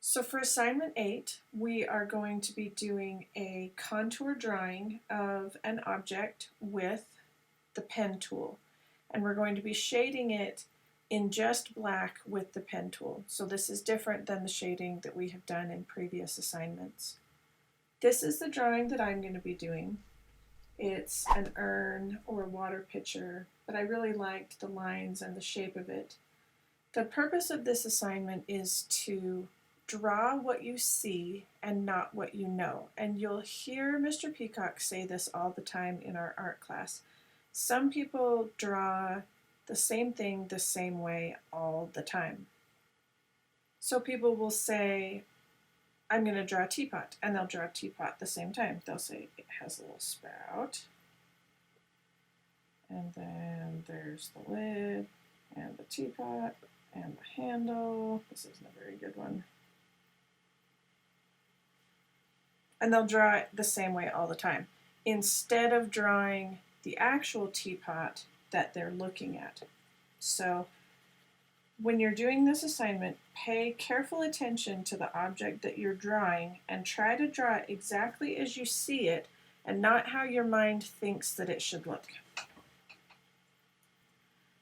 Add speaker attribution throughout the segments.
Speaker 1: So for assignment 8, we are going to be doing a contour drawing of an object with the pen tool. And we're going to be shading it in just black with the pen tool. So this is different than the shading that we have done in previous assignments. This is the drawing that I'm going to be doing. It's an urn or a water pitcher, but I really liked the lines and the shape of it. The purpose of this assignment is to draw what you see and not what you know. And you'll hear Mr. Peacock say this all the time in our art class. Some people draw the same thing the same way all the time. So people will say, I'm going to draw a teapot, and they'll draw a teapot at the same time. They'll say it has a little spout, and then there's the lid, and the teapot, and the handle. This isn't a very good one. And they'll draw it the same way all the time, instead of drawing the actual teapot that they're looking at. So when you're doing this assignment, pay careful attention to the object that you're drawing and try to draw it exactly as you see it and not how your mind thinks that it should look.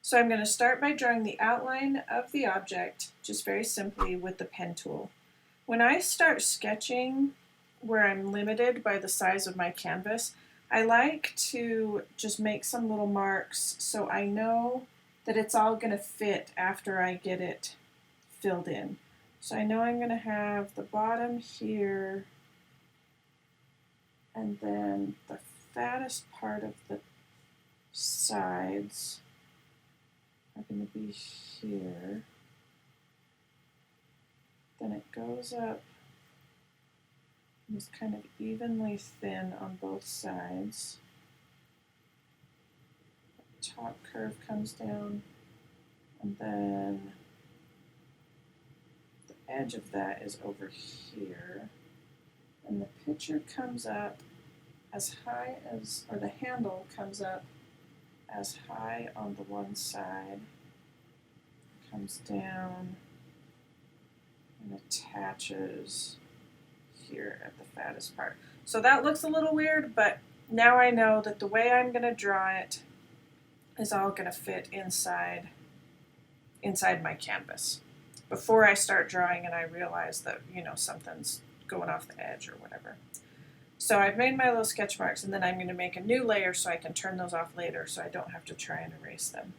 Speaker 1: So I'm going to start by drawing the outline of the object, just very simply with the pen tool. When I start sketching where I'm limited by the size of my canvas, I like to just make some little marks so I know that it's all going to fit after I get it filled in. So I know I'm going to have the bottom here, and then the fattest part of the sides are going to be here. Then it goes up. It's kind of evenly thin on both sides. The top curve comes down, and then the edge of that is over here. And the pitcher comes up as high as, or the handle comes up as high on the one side, comes down and attaches here at the fattest part. So that looks a little weird, but now I know that the way I'm going to draw it is all going to fit inside my canvas. Before I start drawing and I realize that, something's going off the edge or whatever. So I've made my little sketch marks, and then I'm going to make a new layer so I can turn those off later so I don't have to try and erase them.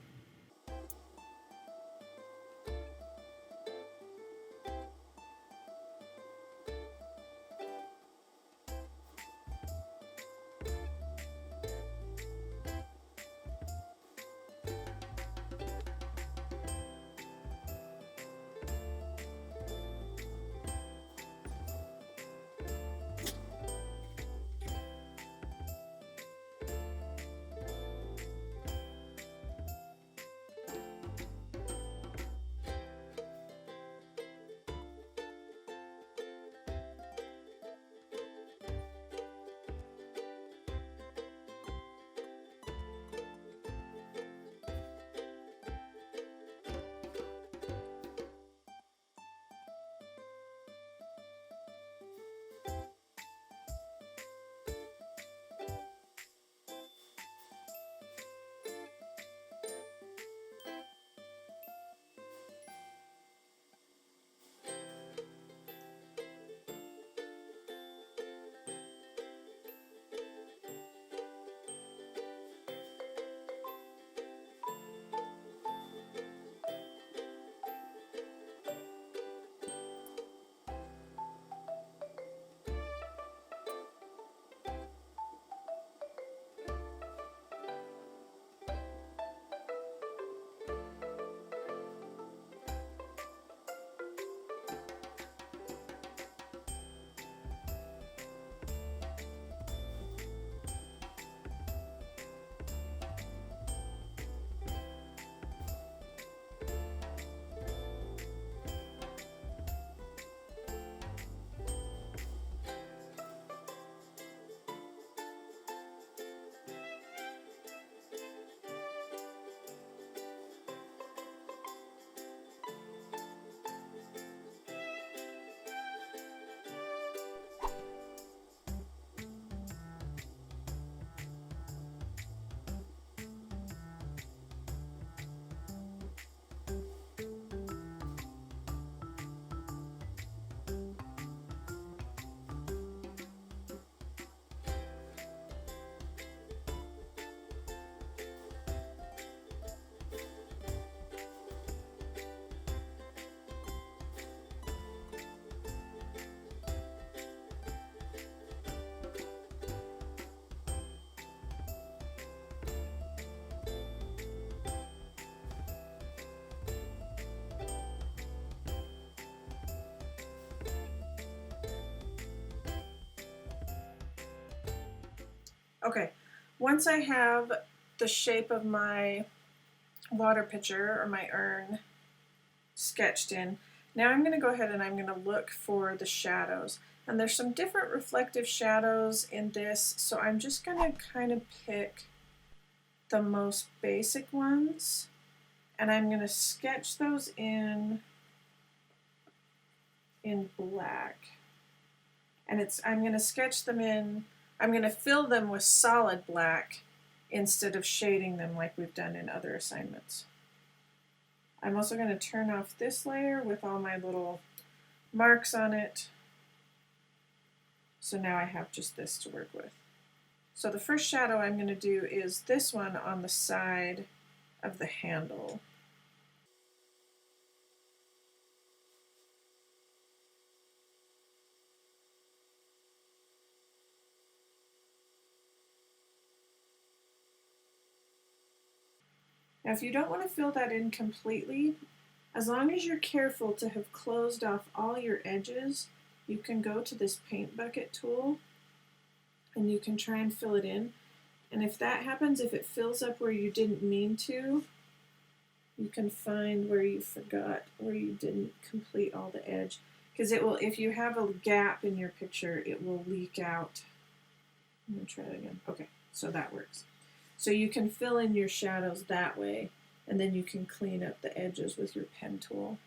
Speaker 1: Okay, once I have the shape of my water pitcher or my urn sketched in, now I'm going to go ahead and I'm going to look for the shadows. And there's some different reflective shadows in this, so I'm just going to kind of pick the most basic ones, and I'm going to sketch those in black. And I'm going to sketch them in, I'm going to fill them with solid black instead of shading them like we've done in other assignments. I'm also going to turn off this layer with all my little marks on it. So now I have just this to work with. So the first shadow I'm going to do is this one on the side of the handle. Now if you don't want to fill that in completely, as long as you're careful to have closed off all your edges, you can go to this paint bucket tool and you can try and fill it in. And if that happens, if it fills up where you didn't mean to, you can find where you forgot, where you didn't complete all the edge. Because it will, if you have a gap in your picture, it will leak out. I'm going to try it again. Okay, so that works. So you can fill in your shadows that way, and then you can clean up the edges with your pen tool.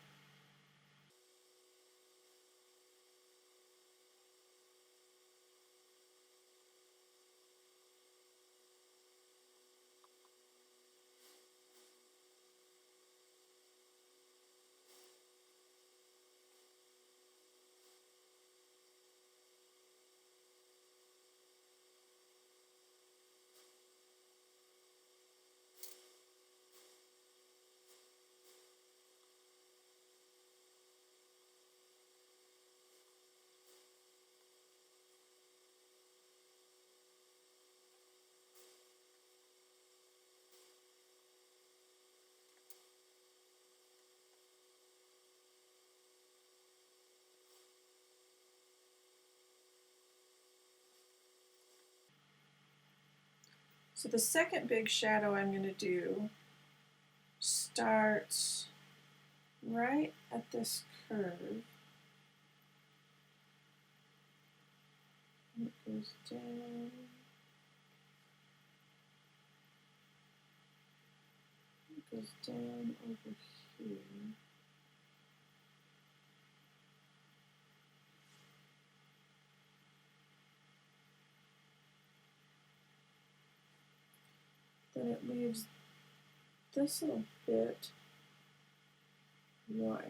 Speaker 1: So the second big shadow I'm going to do starts right at this curve. It goes down. It goes down over here. Then it leaves this little bit white.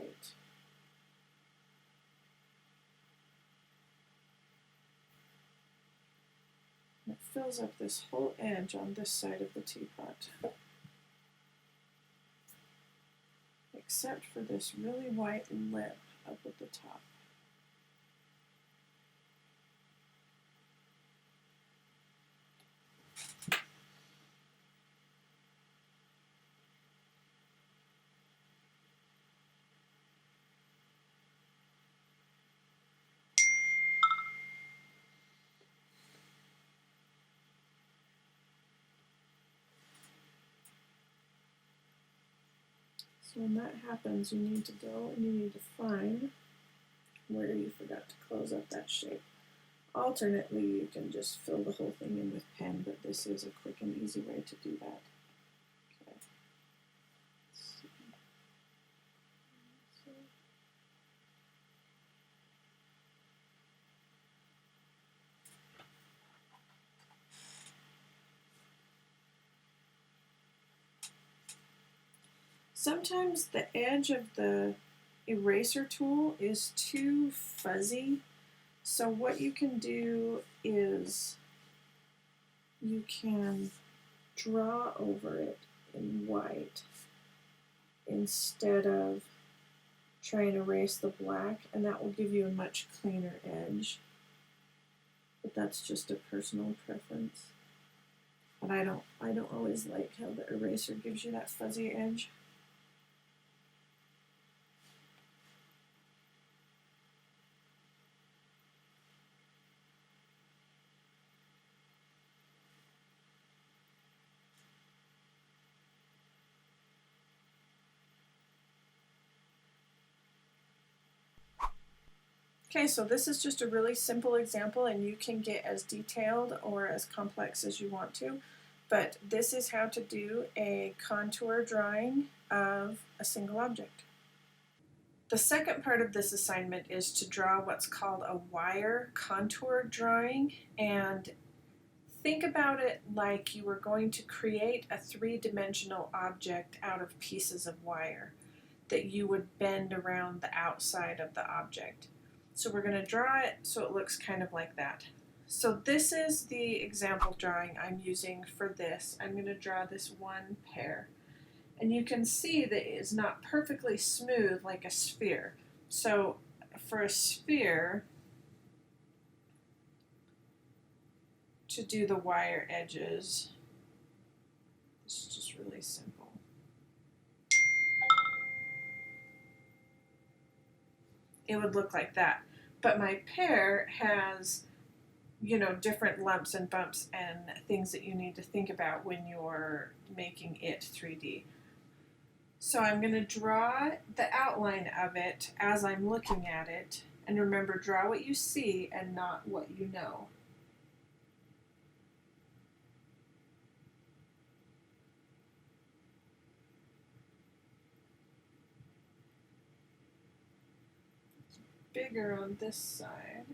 Speaker 1: And it fills up this whole edge on this side of the teapot. Except for this really white lip up at the top. So when that happens, you need to go and you need to find where you forgot to close up that shape. Alternately, you can just fill the whole thing in with pen, but this is a quick and easy way to do that. Okay. Sometimes the edge of the eraser tool is too fuzzy, so what you can do is you can draw over it in white instead of trying to erase the black, and that will give you a much cleaner edge. But that's just a personal preference. But I don't always like how the eraser gives you that fuzzy edge. Okay, so this is just a really simple example, and you can get as detailed or as complex as you want to, but this is how to do a contour drawing of a single object. The second part of this assignment is to draw what's called a wire contour drawing, and think about it like you were going to create a three-dimensional object out of pieces of wire that you would bend around the outside of the object. So we're going to draw it so it looks kind of like that. So this is the example drawing I'm using for this. I'm going to draw this one pear. And you can see that it is not perfectly smooth like a sphere. So for a sphere, to do the wire edges, this is just really simple. It would look like that. But my pear has, you know, different lumps and bumps and things that you need to think about when you're making it 3D. So I'm going to draw the outline of it as I'm looking at it. And remember, draw what you see and not what you know. Bigger on this side.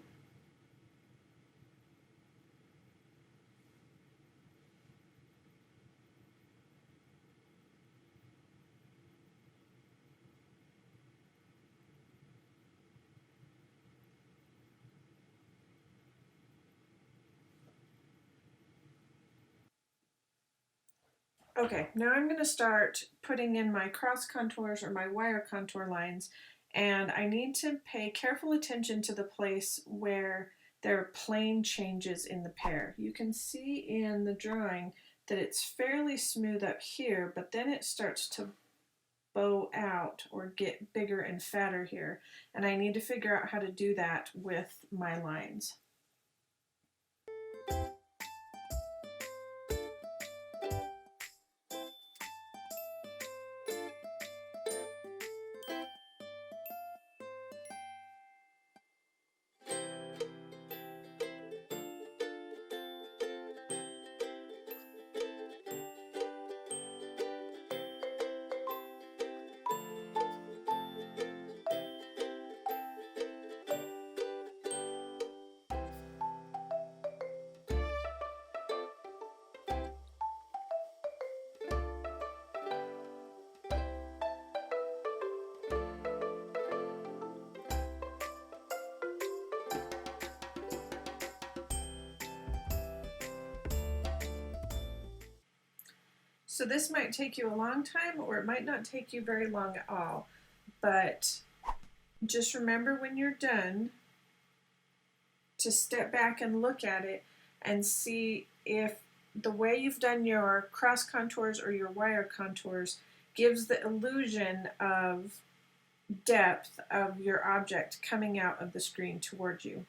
Speaker 1: Okay, now I'm going to start putting in my cross contours or my wire contour lines, and I need to pay careful attention to the place where there are plane changes in the pear. You can see in the drawing that it's fairly smooth up here, but then it starts to bow out or get bigger and fatter here, and I need to figure out how to do that with my lines. So this might take you a long time, or it might not take you very long at all, but just remember when you're done to step back and look at it and see if the way you've done your cross contours or your wire contours gives the illusion of depth of your object coming out of the screen toward you.